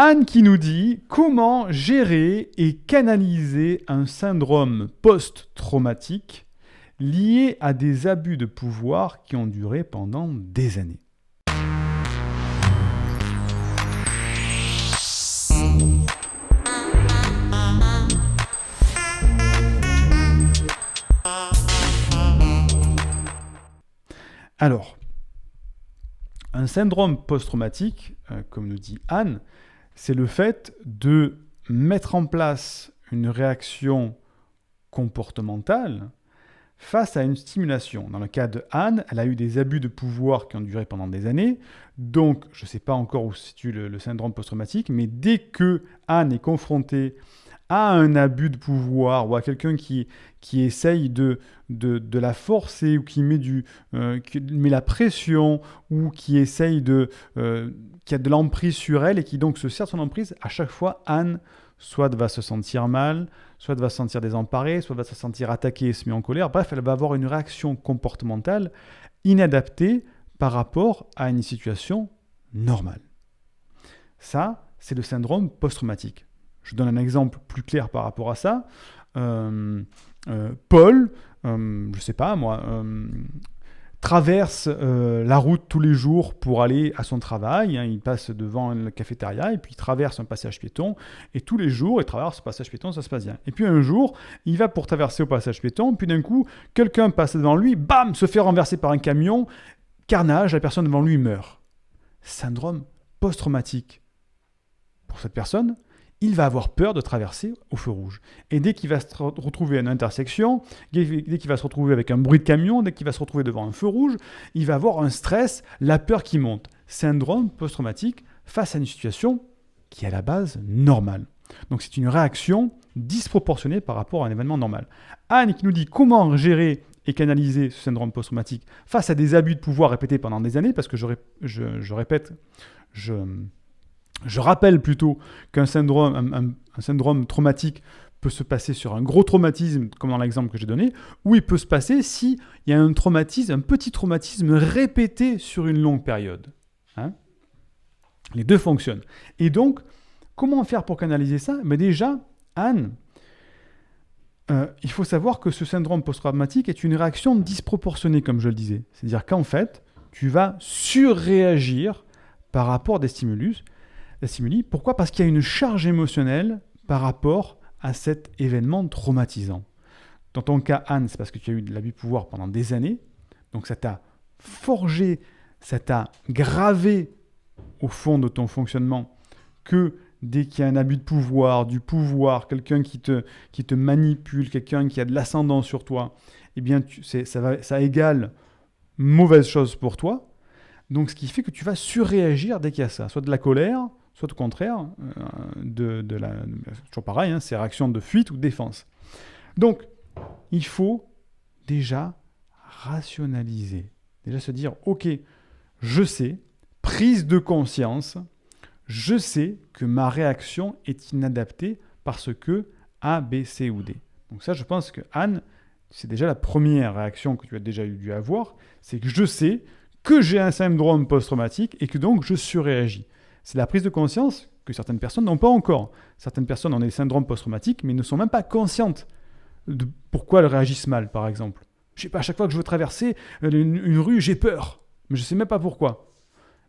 Anne qui nous dit comment gérer et canaliser un syndrome post-traumatique lié à des abus de pouvoir qui ont duré pendant des années. Alors, un syndrome post-traumatique, comme nous dit Anne, c'est le fait de mettre en place une réaction comportementale face à une stimulation. Dans le cas de Anne, elle a eu des abus de pouvoir qui ont duré pendant des années. Donc, je ne sais pas encore où se situe le syndrome post-traumatique, mais dès que Anne est confrontée à un abus de pouvoir ou à quelqu'un qui essaye de la forcer ou qui met la pression ou qui essaye qui a de l'emprise sur elle et qui donc se sert de son emprise, à chaque fois, Anne soit va se sentir mal, soit va se sentir désemparée, soit va se sentir attaquée et se met en colère. Bref, elle va avoir une réaction comportementale inadaptée par rapport à une situation normale. Ça, c'est le syndrome post-traumatique. Je donne un exemple plus clair par rapport à ça. Paul, je ne sais pas moi, traverse la route tous les jours pour aller à son travail. Il passe devant la cafétéria et puis il traverse un passage piéton. Et tous les jours, il traverse ce passage piéton, ça se passe bien. Et puis un jour, il va pour traverser au passage piéton. Puis d'un coup, quelqu'un passe devant lui, bam, se fait renverser par un camion. Carnage, la personne devant lui meurt. Syndrome post-traumatique. Pour cette personne, il va avoir peur de traverser au feu rouge. Et dès qu'il va se retrouver à une intersection, dès qu'il va se retrouver avec un bruit de camion, dès qu'il va se retrouver devant un feu rouge, il va avoir un stress, la peur qui monte. Syndrome post-traumatique face à une situation qui est à la base normale. Donc c'est une réaction disproportionnée par rapport à un événement normal. Anne qui nous dit comment gérer et canaliser ce syndrome post-traumatique face à des abus de pouvoir répétés pendant des années, parce que je rappelle plutôt qu'un syndrome, un syndrome traumatique peut se passer sur un gros traumatisme, comme dans l'exemple que j'ai donné, ou il peut se passer s'il y a un traumatisme, un petit traumatisme répété sur une longue période. Les deux fonctionnent. Et donc, comment faire pour canaliser ça ? Déjà, Anne, il faut savoir que ce syndrome post-traumatique est une réaction disproportionnée, comme je le disais. C'est-à-dire qu'en fait, tu vas surréagir par rapport à des stimuli. Pourquoi ? Parce qu'il y a une charge émotionnelle par rapport à cet événement traumatisant. Dans ton cas, Anne, c'est parce que tu as eu de l'abus de pouvoir pendant des années. Donc ça t'a forgé, ça t'a gravé au fond de ton fonctionnement que dès qu'il y a un abus de pouvoir, du pouvoir, quelqu'un qui te manipule, quelqu'un qui a de l'ascendant sur toi, eh bien ça égale mauvaise chose pour toi. Donc ce qui fait que tu vas surréagir dès qu'il y a ça, soit de la colère, soit au contraire, toujours pareil, c'est réaction de fuite ou de défense. Donc, il faut déjà rationaliser. Déjà se dire, ok, je sais, prise de conscience, je sais que ma réaction est inadaptée parce que A, B, C ou D. Donc ça, je pense que Anne, c'est déjà la première réaction que tu as déjà dû avoir, c'est que je sais que j'ai un syndrome post-traumatique et que donc je surréagis. C'est la prise de conscience que certaines personnes n'ont pas encore. Certaines personnes ont des syndromes post-traumatiques, mais ne sont même pas conscientes de pourquoi elles réagissent mal, par exemple. Je ne sais pas, à chaque fois que je veux traverser une rue, j'ai peur. Mais je ne sais même pas pourquoi.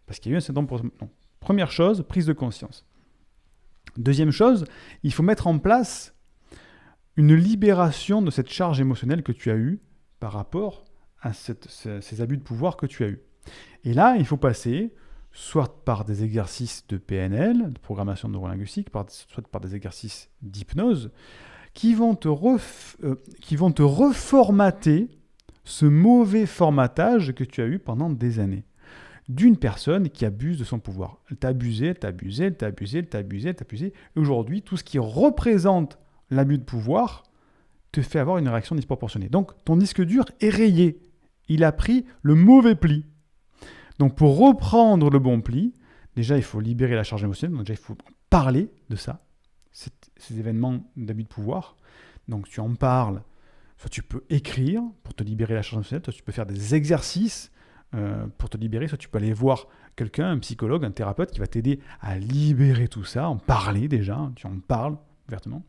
Parce qu'il y a eu un syndrome post-traumatique. Donc, première chose, prise de conscience. Deuxième chose, il faut mettre en place une libération de cette charge émotionnelle que tu as eue par rapport à ces abus de pouvoir que tu as eus. Et là, il faut passer soit par des exercices de PNL, de programmation neurolinguistique, soit par des exercices d'hypnose, qui vont te reformater ce mauvais formatage que tu as eu pendant des années. D'une personne qui abuse de son pouvoir. Elle t'a abusé, elle t'a abusé, elle t'a abusé, elle t'a abusé, elle t'a abusé. Et aujourd'hui, tout ce qui représente l'abus de pouvoir te fait avoir une réaction disproportionnée. Donc, ton disque dur est rayé. Il a pris le mauvais pli. Donc, pour reprendre le bon pli, déjà, il faut libérer la charge émotionnelle. Donc, déjà, il faut parler de ça, ces événements d'abus de pouvoir. Donc, tu en parles. Soit tu peux écrire pour te libérer la charge émotionnelle. Soit tu peux faire des exercices pour te libérer. Soit tu peux aller voir quelqu'un, un psychologue, un thérapeute qui va t'aider à libérer tout ça, en parler déjà, tu en parles ouvertement.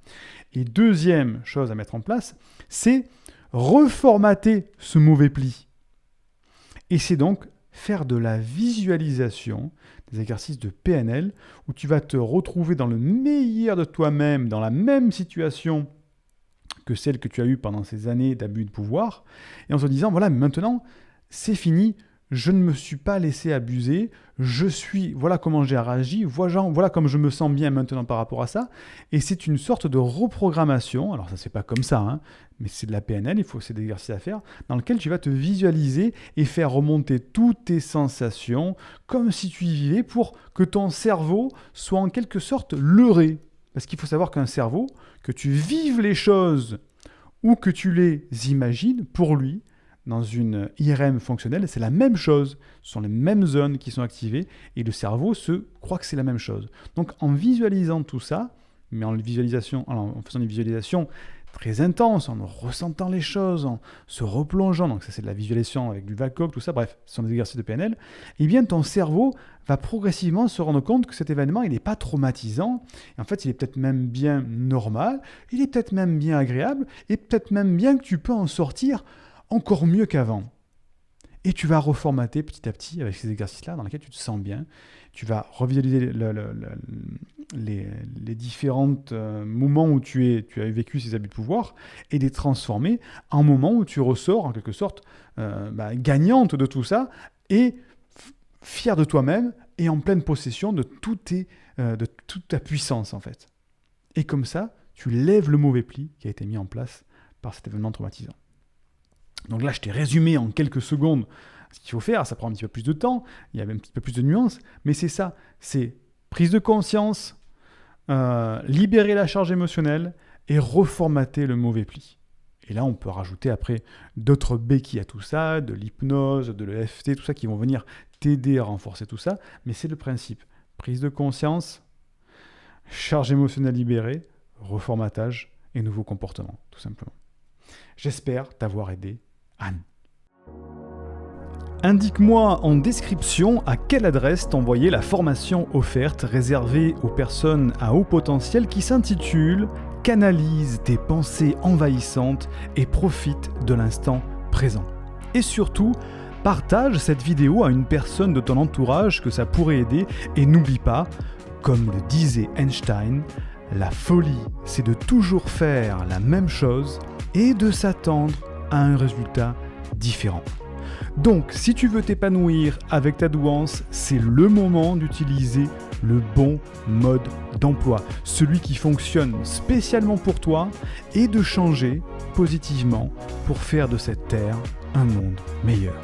Et deuxième chose à mettre en place, c'est reformater ce mauvais pli. Et c'est donc faire de la visualisation, des exercices de PNL, où tu vas te retrouver dans le meilleur de toi-même, dans la même situation que celle que tu as eue pendant ces années d'abus de pouvoir, et en se disant, voilà, maintenant, c'est fini, je ne me suis pas laissé abuser, voilà comment j'ai réagi, voilà comme je me sens bien maintenant par rapport à ça, et c'est une sorte de reprogrammation, alors ça c'est pas comme ça, hein, mais c'est de la PNL, c'est des exercices à faire, dans lequel tu vas te visualiser et faire remonter toutes tes sensations, comme si tu y vivais, pour que ton cerveau soit en quelque sorte leurré. Parce qu'il faut savoir qu'un cerveau, que tu vives les choses ou que tu les imagines, pour lui, dans une IRM fonctionnelle, c'est la même chose. Ce sont les mêmes zones qui sont activées et le cerveau croit que c'est la même chose. Donc en visualisant tout ça, mais en faisant une visualisation très intense, en ressentant les choses, en se replongeant, donc ça c'est de la visualisation avec du VACOG, tout ça, bref, ce sont des exercices de PNL, et bien ton cerveau va progressivement se rendre compte que cet événement, il n'est pas traumatisant, et en fait il est peut-être même bien normal, il est peut-être même bien agréable, et peut-être même bien que tu peux en sortir encore mieux qu'avant. Et tu vas reformater petit à petit avec ces exercices-là dans lesquels tu te sens bien. Tu vas revisualiser les différents moments où tu as vécu ces abus de pouvoir et les transformer en moments où tu ressors en quelque sorte gagnante de tout ça et fier de toi-même et en pleine possession de toute ta puissance en fait. Et comme ça, tu lèves le mauvais pli qui a été mis en place par cet événement traumatisant. Donc là, je t'ai résumé en quelques secondes ce qu'il faut faire. Ça prend un petit peu plus de temps, il y a un petit peu plus de nuances, mais c'est ça. C'est prise de conscience, libérer la charge émotionnelle et reformater le mauvais pli. Et là, on peut rajouter après d'autres béquilles à tout ça, de l'hypnose, de l'EFT, tout ça qui vont venir t'aider à renforcer tout ça. Mais c'est le principe. Prise de conscience, charge émotionnelle libérée, reformatage et nouveau comportement, tout simplement. J'espère t'avoir aidé, Anne. Indique-moi en description à quelle adresse t'envoyer la formation offerte réservée aux personnes à haut potentiel qui s'intitule « Canalise tes pensées envahissantes et profite de l'instant présent ». Et surtout, partage cette vidéo à une personne de ton entourage que ça pourrait aider et n'oublie pas, comme le disait Einstein, la folie, c'est de toujours faire la même chose et de s'attendre à un résultat différent. Donc, si tu veux t'épanouir avec ta douance, c'est le moment d'utiliser le bon mode d'emploi, celui qui fonctionne spécialement pour toi, et de changer positivement pour faire de cette terre un monde meilleur.